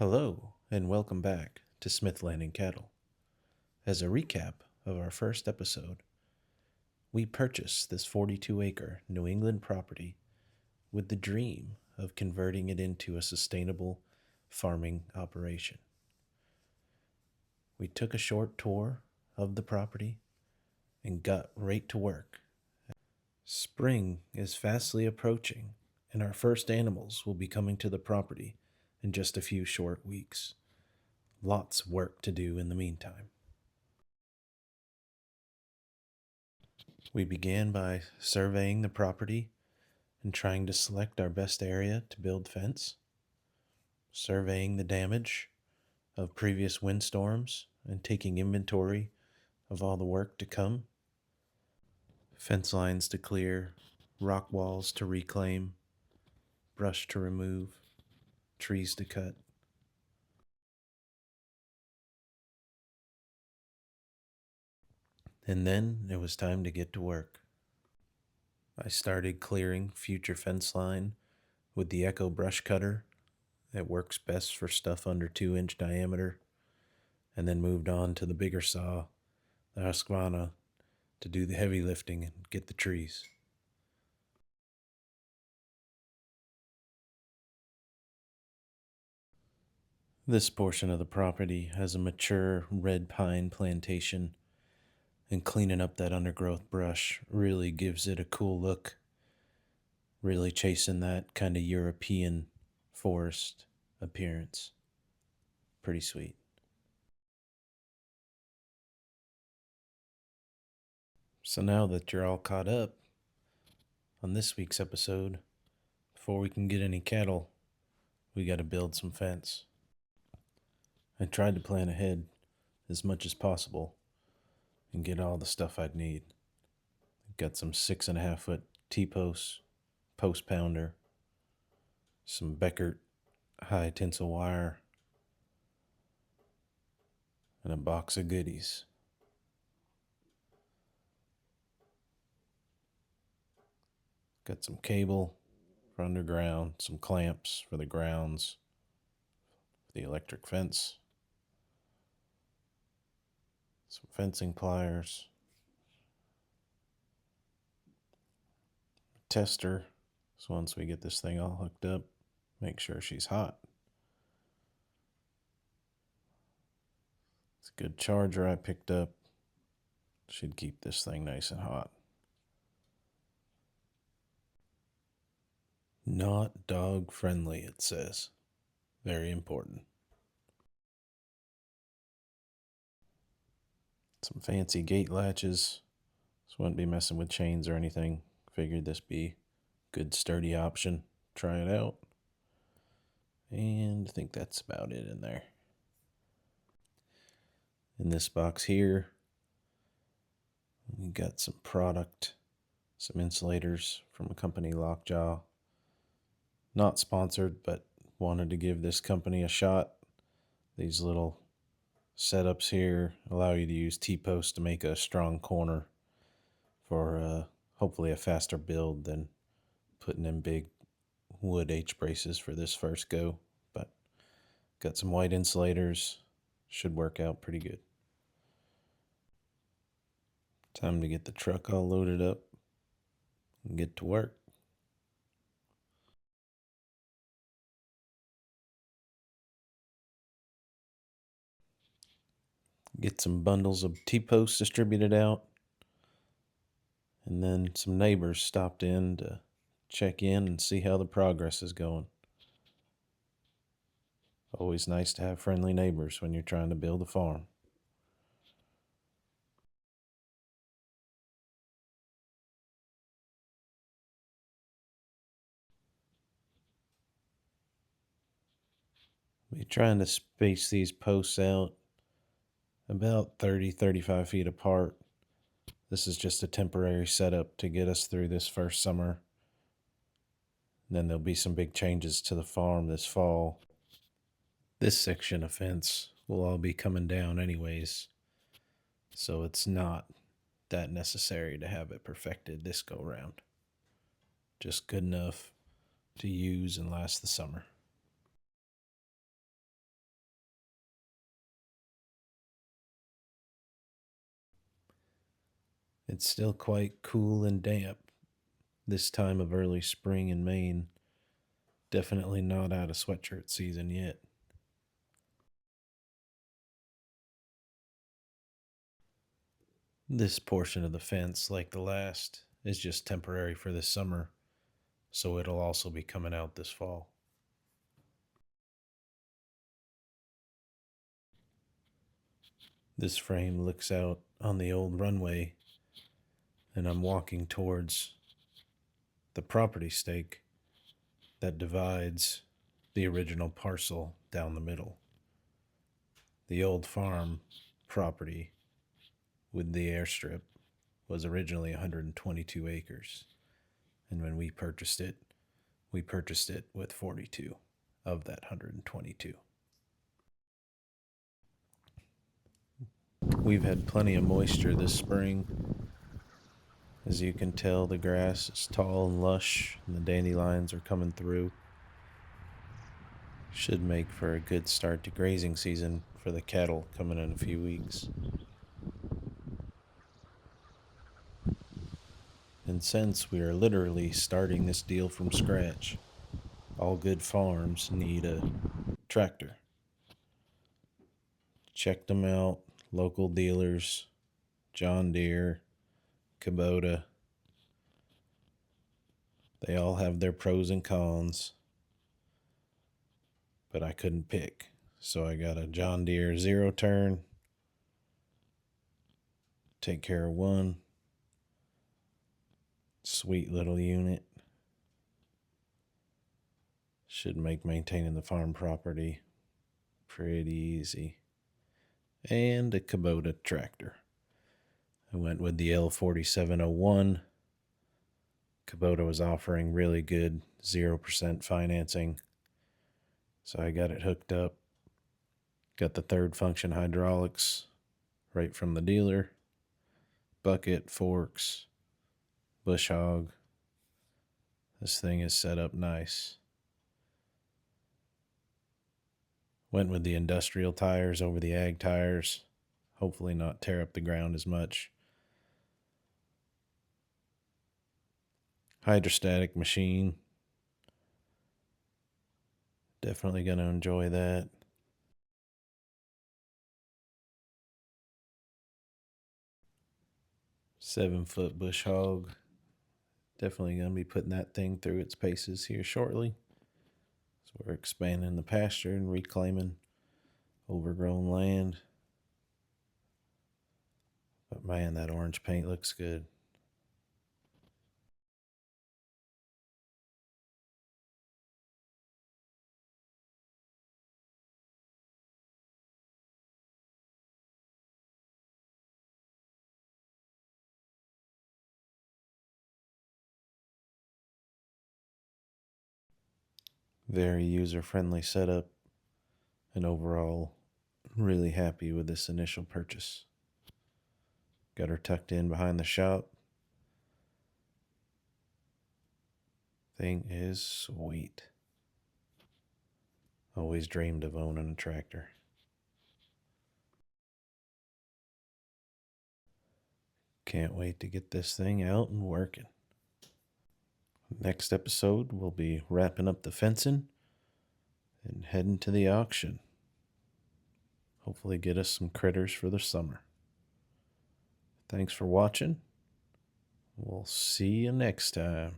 Hello, and welcome back to Smith Landing Cattle. As a recap of our first episode, we purchased this 42-acre New England property with the dream of converting it into a sustainable farming operation. We took a short tour of the property and got right to work. Spring is fastly approaching, and our first animals will be coming to the property in just a few short weeks. Lots of work to do in the meantime. We began by surveying the property and trying to select our best area to build fence, surveying the damage of previous windstorms and taking inventory of all the work to come, fence lines to clear, rock walls to reclaim, brush to remove, trees to cut. And then it was time to get to work. I started clearing future fence line with the Echo brush cutter. It works best for stuff under 2-inch diameter, and then moved on to the bigger saw, the Husqvarna, to do the heavy lifting and get the trees. This portion of the property has a mature red pine plantation, and cleaning up that undergrowth brush really gives it a cool look, really chasing that kind of European forest appearance. Pretty sweet. So now that you're all caught up on this week's episode, before we can get any cattle, we got to build some fence. I tried to plan ahead as much as possible and get all the stuff I'd need. Got some 6.5-foot T-posts, post pounder, some Beckert high tensile wire, and a box of goodies. Got some cable for underground, some clamps for the grounds, for the electric fence, some fencing pliers, tester, so once we get this thing all hooked up, make sure she's hot. It's a good charger I picked up. Should keep this thing nice and hot. Not dog friendly, it says. Very important. Some fancy gate latches. This wouldn't be messing with chains or anything. Figured this be a good sturdy option. Try it out. And I think that's about it in there. In this box here, we got some product, some insulators from a company, Lockjaw. Not sponsored, but wanted to give this company a shot. These little setups here allow you to use T-posts to make a strong corner for hopefully a faster build than putting in big wood H-braces for this first go. But got some white insulators. Should work out pretty good. Time to get the truck all loaded up and get to work. Get some bundles of T-posts distributed out. And then some neighbors stopped in to check in and see how the progress is going. Always nice to have friendly neighbors when you're trying to build a farm. We're trying to space these posts out about 30-35 feet apart. This is just a temporary setup to get us through this first summer. And then there'll be some big changes to the farm this fall. This section of fence will all be coming down anyways, so it's not that necessary to have it perfected this go round. Just good enough to use and last the summer. It's still quite cool and damp this time of early spring in Maine. Definitely not out of sweatshirt season yet. This portion of the fence, like the last, is just temporary for this summer, so it'll also be coming out this fall. This frame looks out on the old runway, and I'm walking towards the property stake that divides the original parcel down the middle. The old farm property with the airstrip was originally 122 acres, and when we purchased it with 42 of that 122. We've had plenty of moisture this spring. As you can tell, the grass is tall and lush, and the dandelions are coming through. Should make for a good start to grazing season for the cattle coming in a few weeks. And since we are literally starting this deal from scratch, all good farms need a tractor. Checked them out, local dealers, John Deere, Kubota. They all have their pros and cons, but I couldn't pick. So I got a John Deere zero turn. Take care of one. Sweet little unit. Should make maintaining the farm property pretty easy. And a Kubota tractor. I went with the L4701. Kubota was offering really good 0% financing. So I got it hooked up. Got the third function hydraulics right from the dealer. Bucket, forks, bush hog. This thing is set up nice. Went with the industrial tires over the ag tires. Hopefully not tear up the ground as much. Hydrostatic machine. Definitely going to enjoy that. Seven-foot bush hog. Definitely going to be putting that thing through its paces here shortly. So we're expanding the pasture and reclaiming overgrown land. But man, that orange paint looks good. Very user-friendly setup, and overall really happy with this initial purchase. Got her tucked in behind the shop. Thing is sweet. Always dreamed of owning a tractor. Can't wait to get this thing out and working. Next episode, we'll be wrapping up the fencing and heading to the auction. Hopefully get us some critters for the summer. Thanks for watching. We'll see you next time.